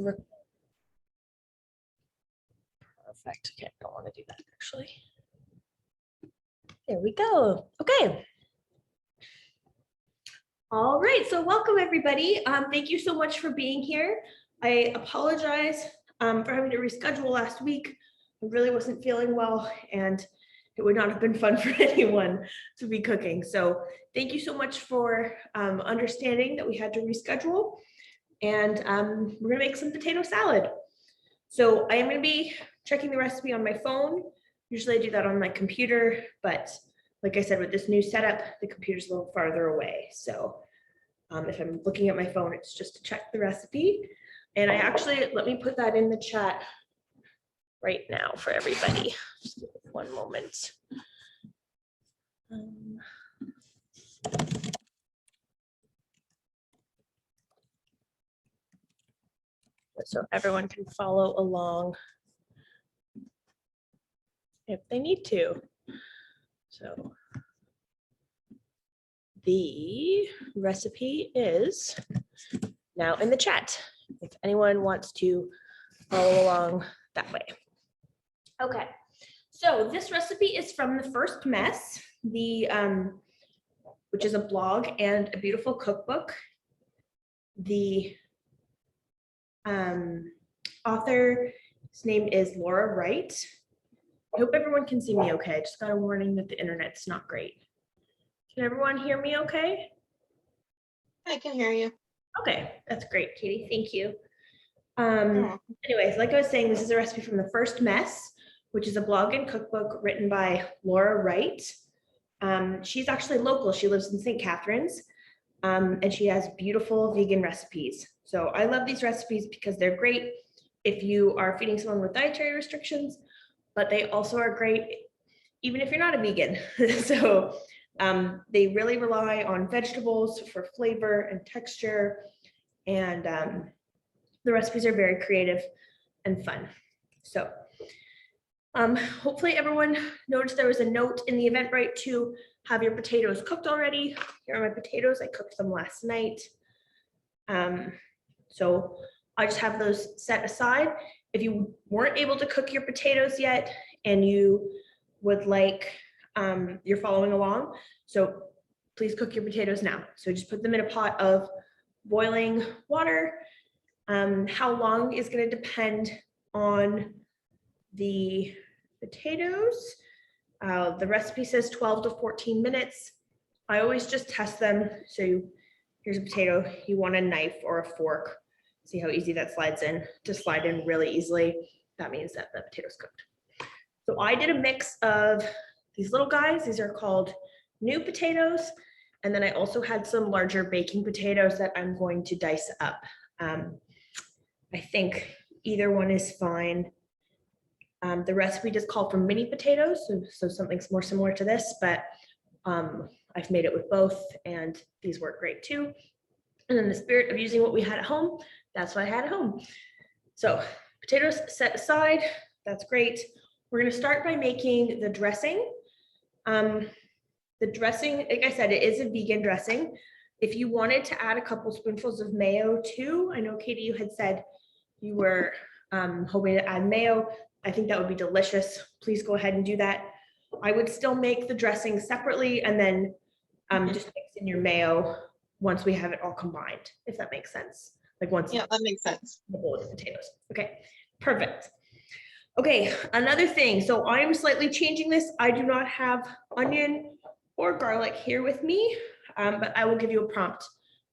Perfect. Okay, I don't want to do that actually. There we go. Okay. All right, so welcome everybody. Thank you so much for being here. I apologize for having to reschedule last week. I really wasn't feeling well and it would not have been fun for anyone to be cooking. So thank you so much for understanding that we had to reschedule. And we're gonna make some potato salad. So I am gonna be checking the recipe on my phone. Usually I do that on my computer, but like I said, with this new setup, the computer's a little farther away. So if I'm looking at my phone, it's just to check the recipe. And I actually, let me put that in the chat right now for everybody. Just give me one moment. So everyone can follow along if they need to. So the recipe is now in the chat if anyone wants to follow along that way. Okay, so this recipe is from The First Mess, which is a blog and a beautiful cookbook. The author's name is Laura Wright. I hope everyone can see me okay. I just got a warning that the internet's not great. Can everyone hear me okay? I can hear you. Okay, that's great, Katie. Thank you. Anyways, like I was saying, this is a recipe from The First Mess, which is a blog and cookbook written by Laura Wright. She's actually local. She lives in St. Catharines, and she has beautiful vegan recipes. So I love these recipes because they're great if you are feeding someone with dietary restrictions, but they also are great even if you're not a vegan. So they really rely on vegetables for flavor and texture, and the recipes are very creative and fun. So hopefully everyone noticed there was a note in the Eventbrite to have your potatoes cooked already. Here are my potatoes. I cooked them last night. So I just have those set aside. If you weren't able to cook your potatoes yet and you would like, you're following along, so please cook your potatoes now. So just put them in a pot of boiling water. How long is going to depend on the potatoes. The recipe says 12 to 14 minutes. I always just test them. So here's a potato. You want a knife or a fork. See how easy that slides in. To slide in really easily, that means that the potato's cooked. So I did a mix of these little guys. These are called new potatoes. And then I also had some larger baking potatoes that I'm going to dice up. I think either one is fine. The recipe does call for mini potatoes, so something's more similar to this, but I've made it with both and these work great too. And in the spirit of using what we had at home, that's what I had at home. So potatoes set aside, that's great. We're gonna start by making the dressing. The dressing, like I said, it is a vegan dressing. If you wanted to add a couple spoonfuls of mayo too, I know Katie, you had said you were hoping to add mayo. I think that would be delicious. Please go ahead and do that. I would still make the dressing separately and then just mix in your mayo once we have it all combined, if that makes sense. Like once. Yeah, that makes sense. The bowl of potatoes. Okay, perfect. Okay, another thing. So I am slightly changing this. I do not have onion or garlic here with me, but I will give you a prompt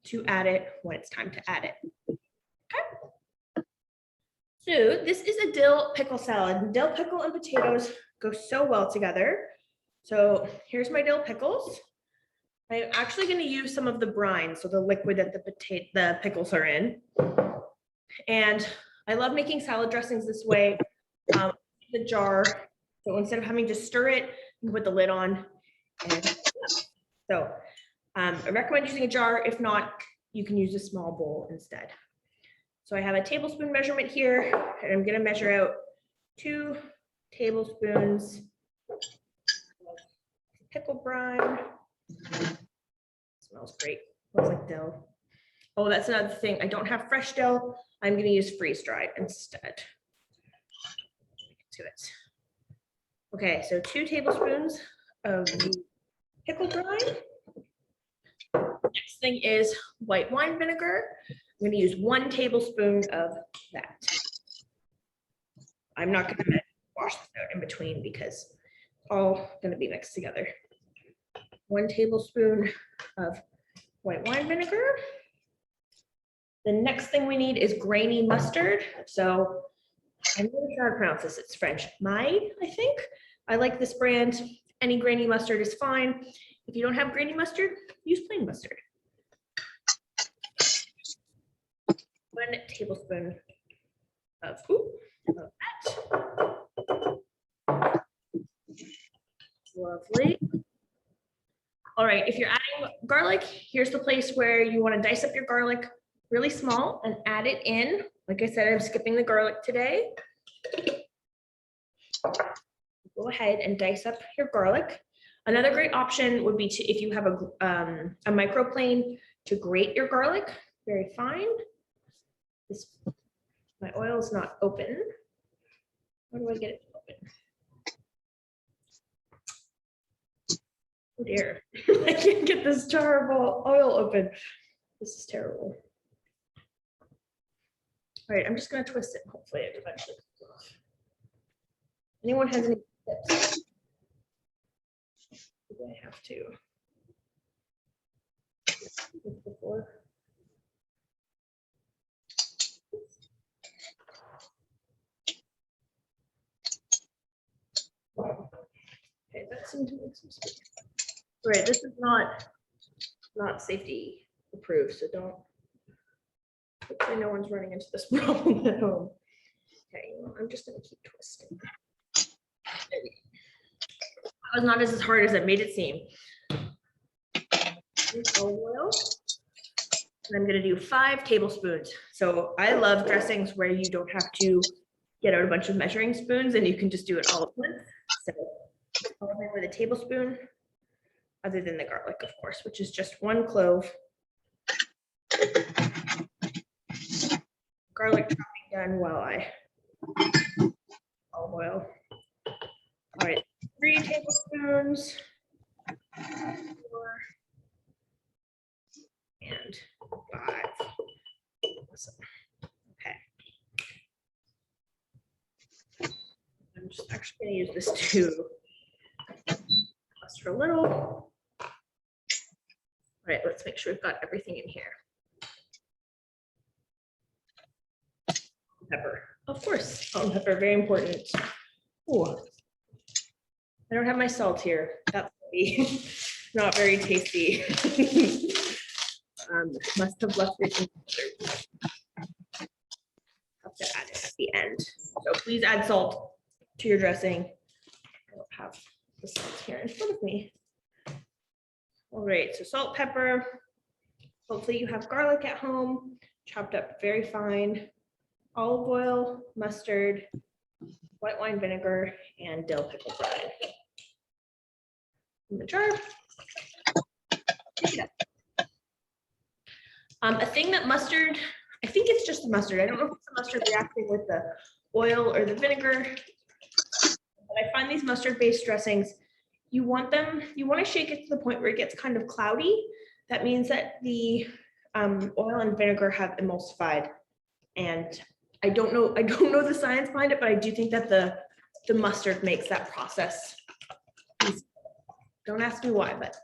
to add it when it's time to add it. Okay. So this is a dill pickle salad. Dill pickle and potatoes go so well together. So here's my dill pickles. I'm actually going to use some of the brine, so the liquid that the pickles are in. And I love making salad dressings this way. The jar, so instead of having to stir it, you can put the lid on. And so I recommend using a jar. If not, you can use a small bowl instead. So I have a tablespoon measurement here, and I'm going to measure out 2 tablespoons of pickle brine. Smells great. Smells like dill. Oh, that's another thing. I don't have fresh dill. I'm going to use freeze dried instead. To it. Okay, so 2 tablespoons of pickle brine. Next thing is white wine vinegar. I'm going to use 1 tablespoon of that. I'm not going to wash this out in between because it's all going to be mixed together. 1 tablespoon of white wine vinegar. The next thing we need is grainy mustard. So I'm not sure how to pronounce this. It's French. Maille, I think. I like this brand. Any grainy mustard is fine. If you don't have grainy mustard, use plain mustard. 1 tablespoon of that. Lovely. All right, if you're adding garlic, here's the place where you want to dice up your garlic really small and add it in. Like I said, I'm skipping the garlic today. Go ahead and dice up your garlic. Another great option would be to, if you have a microplane, to grate your garlic very fine. My oil is not open. How do I get it open? Oh dear, I can't get this jar of oil open. This is terrible. All right, I'm just gonna twist it. Hopefully it eventually comes off. Anyone has any tips? Do I have to? Before? Okay, that seemed to make some space. All right, this is not safety approved, so don't. Hopefully no one's running into this problem at home. Okay, well, I'm just gonna keep twisting. There we go. That was not as hard as it made it seem. Olive oil. And I'm gonna do 5 tablespoons. So I love dressings where you don't have to get out a bunch of measuring spoons and you can just do it all at once. So olive oil with a tablespoon, other than the garlic, of course, which is just 1 clove. Garlic chopping done while I olive oil. All right, 3 tablespoons. 4 and 5. Awesome. Okay. I'm just actually going to use this to cluster a little. All right, let's make sure we've got everything in here. Pepper, of course. Salt and pepper, very important. Ooh. I don't have my salt here. That's not very tasty. Must have left it in. Have to add it at the end. So please add salt to your dressing. I don't have the salt here in front of me. All right, so salt, pepper. Hopefully you have garlic at home, chopped up very fine. Olive oil, mustard, white wine vinegar, and dill pickle brine. In the jar. A thing that mustard, I think it's just the mustard. I don't know if it's the mustard reacting with the oil or the vinegar. But I find these mustard-based dressings, you want to shake it to the point where it gets kind of cloudy. That means that the oil and vinegar have emulsified. And I don't know the science behind it, but I do think that the mustard makes that process easy. Don't ask me why, but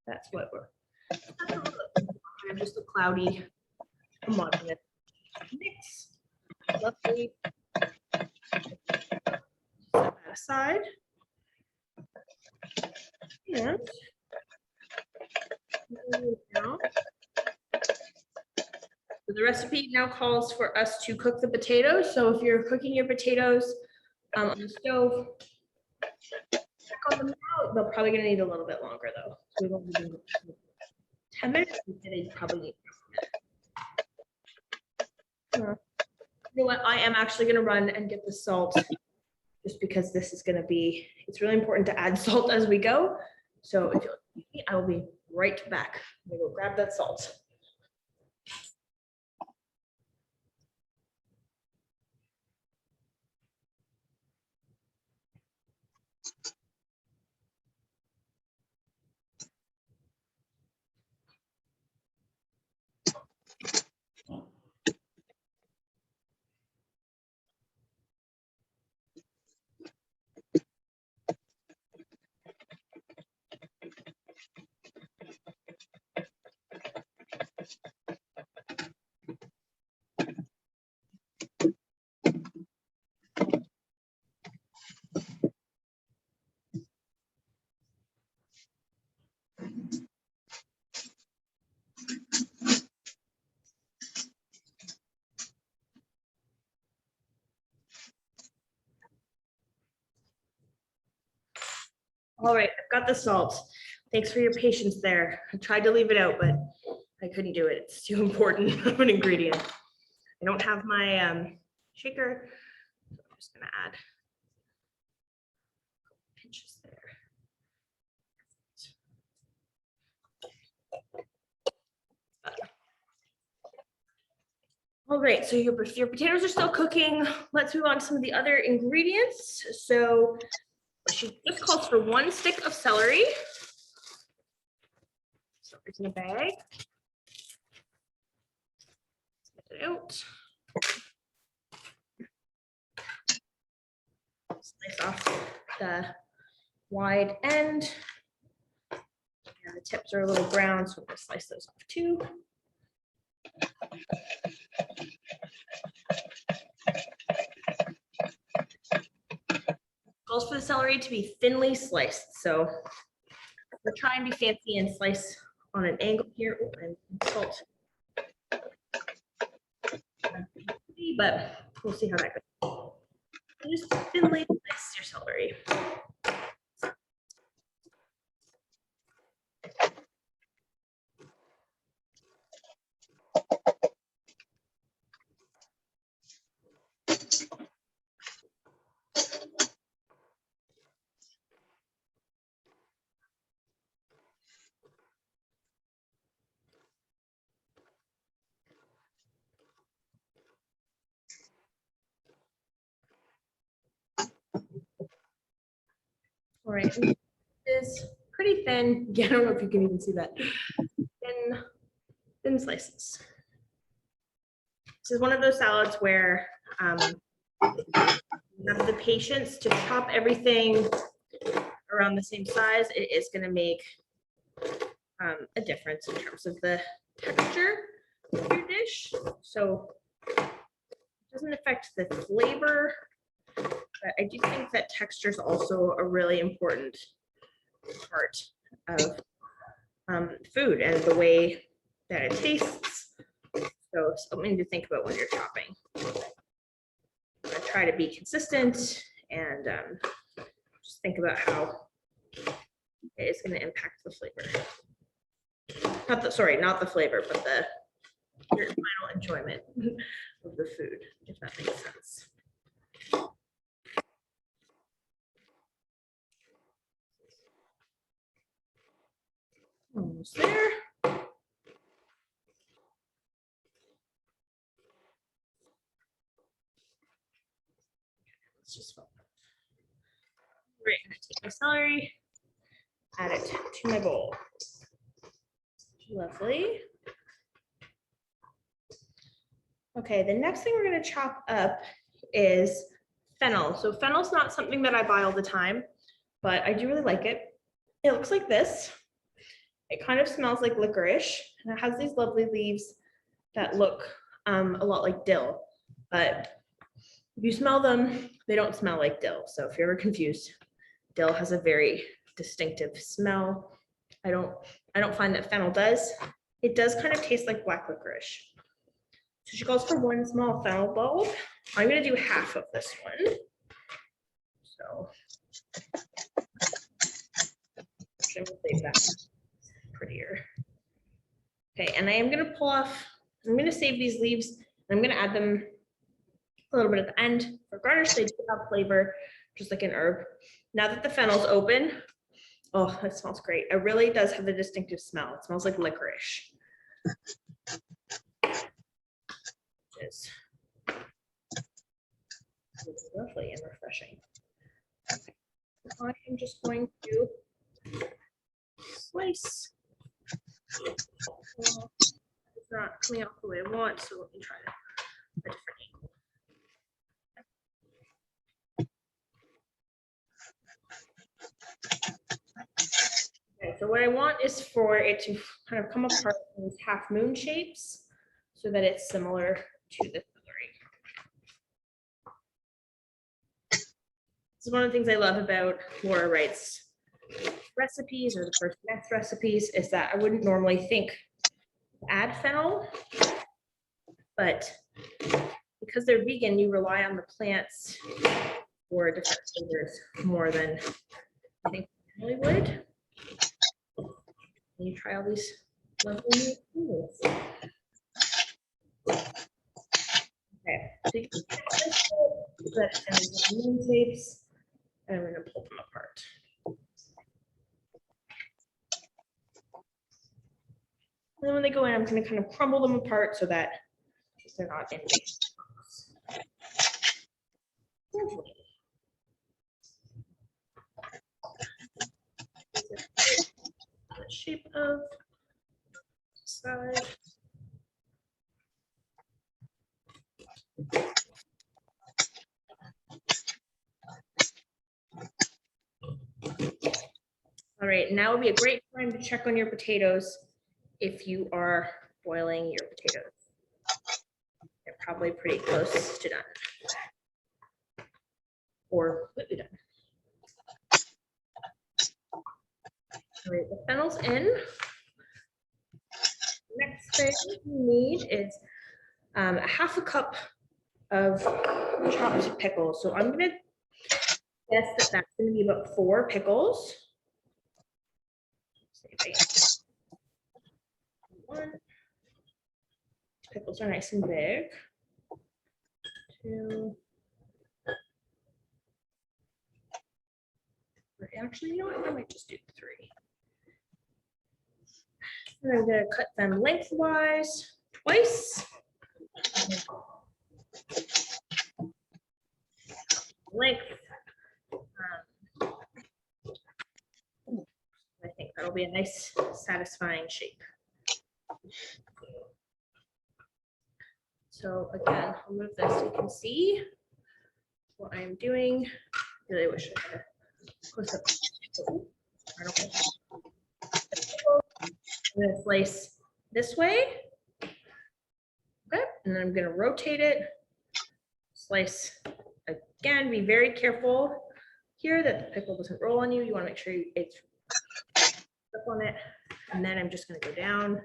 that's what we're. Just a cloudy, homogeneous mix. Lovely. Set that aside. And now, so the recipe now calls for us to cook the potatoes. So if you're cooking your potatoes on the stove, check on them out. They're probably going to need a little bit longer though. So we won't be 10 minutes, they probably need. You know what? I am actually going to run and get the salt just because this is going to be, it's really important to add salt as we go. So if you'll excuse me, I will be right back. I'm going to go grab that salt. All right, I've got the salt. Thanks for your patience there. I tried to leave it out, but I couldn't do it. It's too important of an ingredient. I don't have my shaker. So I'm just gonna add pinches there. All right, so your potatoes are still cooking. Let's move on to some of the other ingredients. So she just calls for 1 stick of celery. So it's in a bag. Get it out. Slice off the wide end. And the tips are a little brown, so I'm gonna slice those off too. Calls for the celery to be thinly sliced. So we'll try and be fancy and slice on an angle here. Oh, and salt. But we'll see how that goes. Just thinly slice your celery. All right, it is pretty thin. Yeah, I don't know if you can even see that. Thin slices. This is one of those salads where you have the patience to chop everything around the same size. It is going to make a difference in terms of the texture of your dish. So it doesn't affect the flavor. But I do think that texture is also a really important part of food and the way that it tastes. So something to think about when you're chopping. I try to be consistent and just think about how it is going to impact the flavor. Not the flavor, but your final enjoyment of the food, if that makes sense. Almost there. Let's just fill. Right, I'm gonna take my celery, add it to my bowl. Lovely. Okay, the next thing we're gonna chop up is fennel. So fennel's not something that I buy all the time, but I do really like it. It looks like this. It kind of smells like licorice, and it has these lovely leaves that look a lot like dill, but if you smell them, they don't smell like dill. So if you're ever confused, dill has a very distinctive smell. I don't find that fennel does. It does kind of taste like black licorice. So she calls for 1 small fennel bulb. I'm gonna do half of this one. So I'm gonna save that prettier. Okay, and I am gonna I'm gonna save these leaves, and I'm gonna add them a little bit at the end for garnish. They do have flavor, just like an herb. Now that the fennel's open, oh, that smells great. It really does have a distinctive smell. It smells like licorice. It's lovely and refreshing. Okay. I am just going to slice. Well, it's not coming out the way I want, so let me try a different angle. Okay, so what I want is for it to kind of come apart in these half moon shapes so that it's similar to the celery. This is one of the things I love about Laura Wright's recipes, or the first mess recipes, is that I wouldn't normally think to add fennel, but because they're vegan, you rely on the plants for different flavors more than I think you really would. And you try all these lovely new foods. Okay, so you can put it in moon shapes, and I'm going to pull them apart. And then when they go in, I'm going to kind of crumble them apart so that they're not in the shape of side. All right, now would be a great time to check on your potatoes if you are boiling your potatoes. They're probably pretty close to done or completely done. All right, the fennel's in. Next thing we need is a half a cup of chopped pickles. So I'm gonna guess that that's gonna be about 4 pickles. One. Pickles are nice and big. 2. Actually, you know what? I might just do 3. And I'm going to cut them lengthwise twice. Length. I think that'll be a nice, satisfying shape. So again, I'll move this so you can see what I'm doing. Really wish I had a close up. I'm going to slice this way. Okay, and then I'm going to rotate it. Slice again. Be very careful here that the pickle doesn't roll on you. You want to make sure it's up on it. And then I'm just going to go down.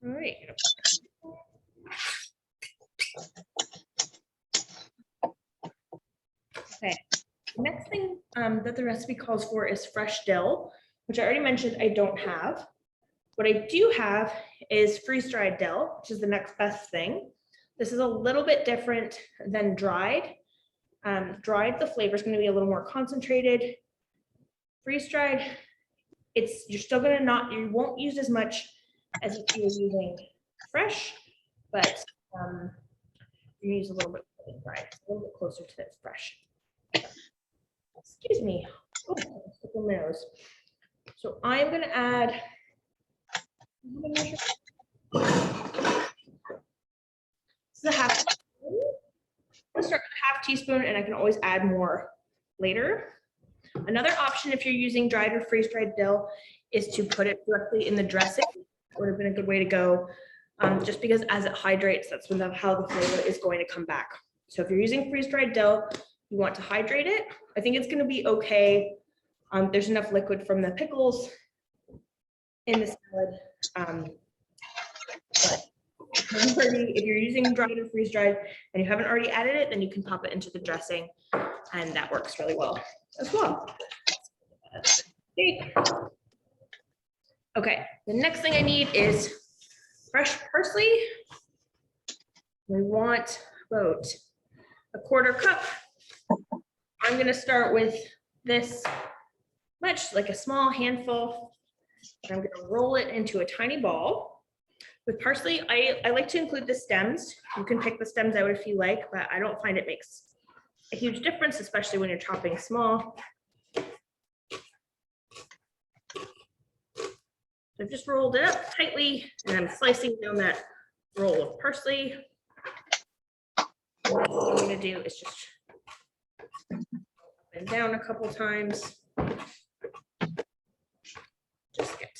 All right. Okay. Next thing that the recipe calls for is fresh dill, which I already mentioned I don't have. What I do have is freeze-dried dill, which is the next best thing. This is a little bit different than dried. Dried, the flavor is going to be a little more concentrated. Freeze-dried, you're still going to you won't use as much as if you're using fresh, but you use a little bit dried, a little bit closer to that fresh. Excuse me. Oh, stick my nose. So I'm going to add. This is a half teaspoon. I'm going to start with a half teaspoon, and I can always add more later. Another option, if you're using dried or freeze-dried dill, is to put it directly in the dressing. That would have been a good way to go, just because as it hydrates, that's how the flavor is going to come back. So if you're using freeze-dried dill, you want to hydrate it. I think it's going to be okay. There's enough liquid from the pickles in the salad. But if you're using dried or freeze-dried and you haven't already added it, then you can pop it into the dressing, and that works really well as well. Okay, the next thing I need is fresh parsley. We want about a 1/4 cup. I'm going to start with this much, like a small handful. And I'm going to roll it into a tiny ball. With parsley, I like to include the stems. You can pick the stems out if you like, but I don't find it makes a huge difference, especially when you're chopping small. So I've just rolled it up tightly, and I'm slicing down that roll of parsley. What I'm going to do is just up and down a couple times. Just get.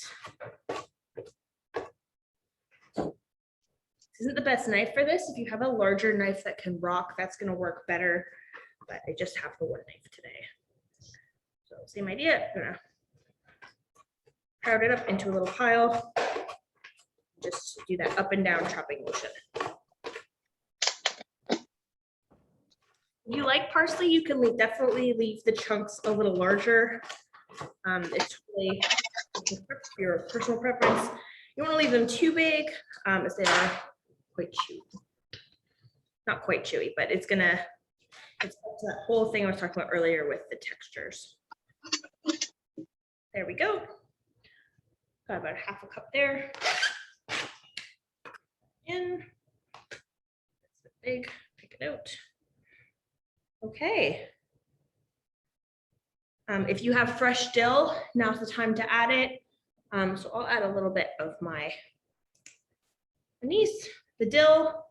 This isn't the best knife for this. If you have a larger knife that can rock, that's going to work better. But I just have the one knife today. So same idea. I'm gonna crowd it up into a little pile. Just do that up and down chopping motion. If you like parsley, you can definitely leave the chunks a little larger. It's really your personal preference. You want to leave them too big, as they are quite chewy. Not quite chewy, but it's up to that whole thing I was talking about earlier with the textures. There we go. Got about 1/2 cup there. In. That's big. Pick it out. Okay. If you have fresh dill, now's the time to add it. So I'll add a little bit of my anise. The dill,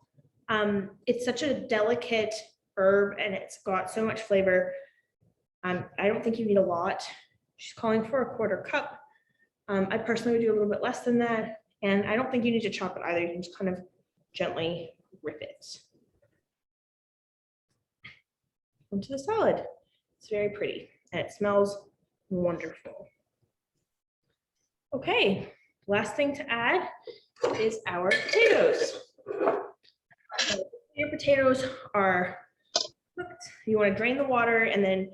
it's such a delicate herb and it's got so much flavor. I don't think you need a lot. She's calling for a 1/4 cup. I personally would do a little bit less than that. And I don't think you need to chop it either. You can just kind of gently rip it into the salad. It's very pretty and it smells wonderful. Okay, last thing to add is our potatoes. So your potatoes are cooked. You want to drain the water, and then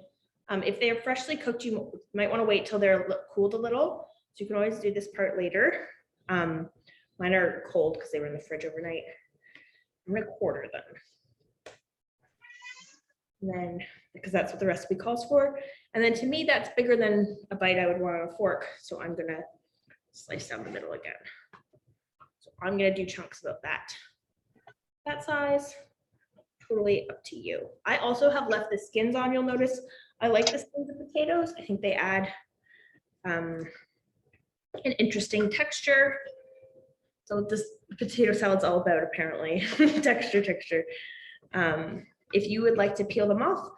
if they are freshly cooked, you might want to wait till they're cooled a little. So you can always do this part later. Mine are cold because they were in the fridge overnight. I'm going to quarter them. And then, because that's what the recipe calls for. And then to me, that's bigger than a bite I would want on a fork. So I'm going to slice down the middle again. So I'm going to do chunks about that size. Totally up to you. I also have left the skins on. You'll notice I like the skins of potatoes. I think they add an interesting texture. So this potato salad's all about, apparently, texture. If you would like to peel them off,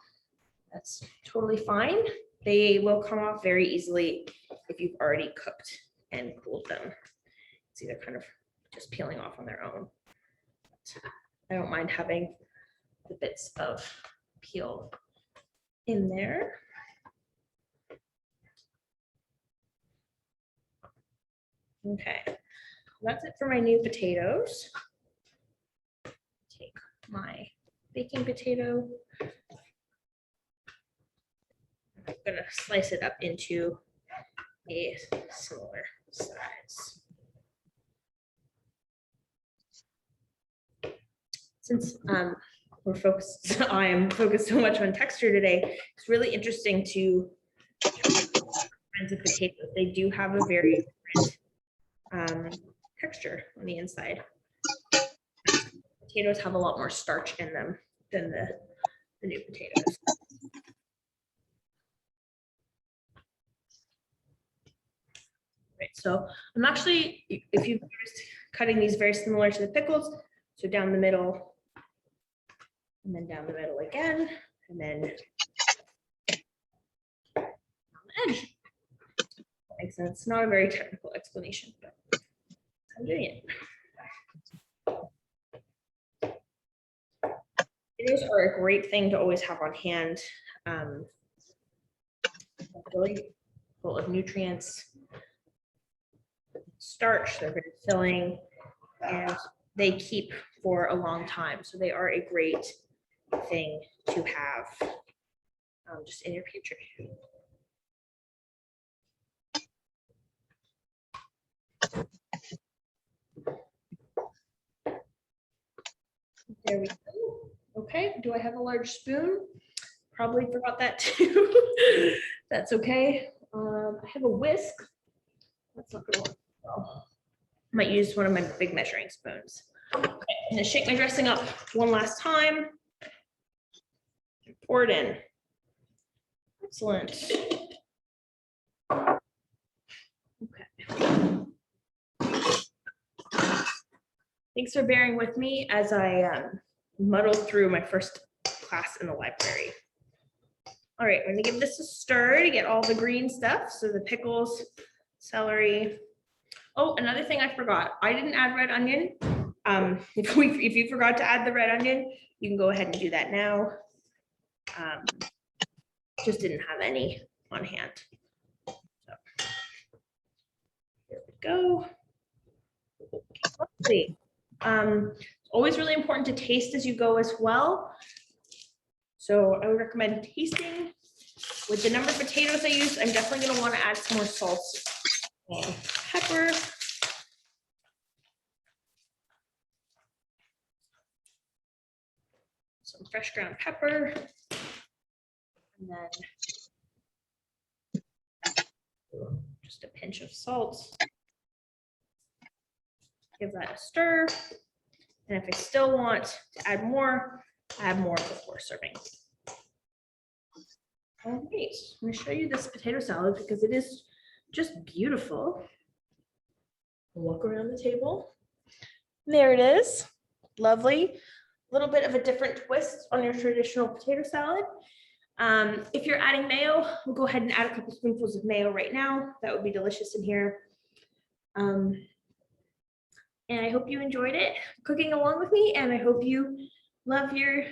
that's totally fine. They will come off very easily if you've already cooked and cooled them. See, they're kind of just peeling off on their own. I don't mind having the bits of peel in there. Okay, that's it for my new potatoes. Take my baking potato. I'm gonna slice it up into a similar size. Since I am focused so much on texture today, it's really interesting to kinds of potatoes. They do have a very different texture on the inside. Potatoes have a lot more starch in them than the new potatoes. Right, so I'm actually, if you've noticed, cutting these very similar to the pickles. So down the middle, and then down the middle again, and then on the edge. That makes sense. Not a very technical explanation, but I'm doing it. Potatoes are a great thing to always have on hand. Really full of nutrients, starch, they're very filling, and they keep for a long time. So they are a great thing to have just in your pantry. There we go. Okay, do I have a large spoon? Probably forgot that too. That's okay. I have a whisk. That's not gonna work well. Might use one of my big measuring spoons. Okay, I'm gonna shake my dressing up one last time. Pour it in. Excellent. Okay. Thanks for bearing with me as I muddle through my first class in the library. All right, I'm gonna give this a stir to get all the green stuff. So the pickles, celery. Oh, another thing I forgot. I didn't add red onion. If you forgot to add the red onion, you can go ahead and do that now. Just didn't have any on hand. So, here we go. Let's see. Always really important to taste as you go as well. So I would recommend tasting. With the number of potatoes I use, I'm definitely going to want to add some more salt and pepper. Some fresh ground pepper. And then just a pinch of salt. Give that a stir. And if I still want to add more before serving. All right, I'm going to show you this potato salad because it is just beautiful. Walk around the table. There it is. Lovely. A little bit of a different twist on your traditional potato salad. If you're adding mayo, we'll go ahead and add a couple spoonfuls of mayo right now. That would be delicious in here. And I hope you enjoyed it cooking along with me, and I hope you love your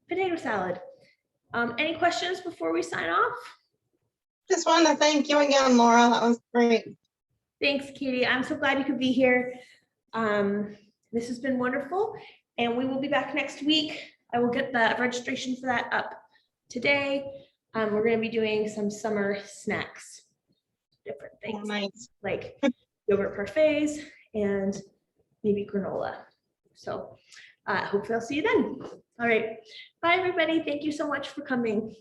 potato salad. Any questions before we sign off? Just want to thank you again, Laura. That was great. Thanks, Katie. I'm so glad you could be here. This has been wonderful, and we will be back next week. I will get the registration for that up today. We're going to be doing some summer snacks, different things, Nice. like yogurt parfaits and maybe granola. So hopefully I'll see you then. All right. Bye, everybody. Thank you so much for coming.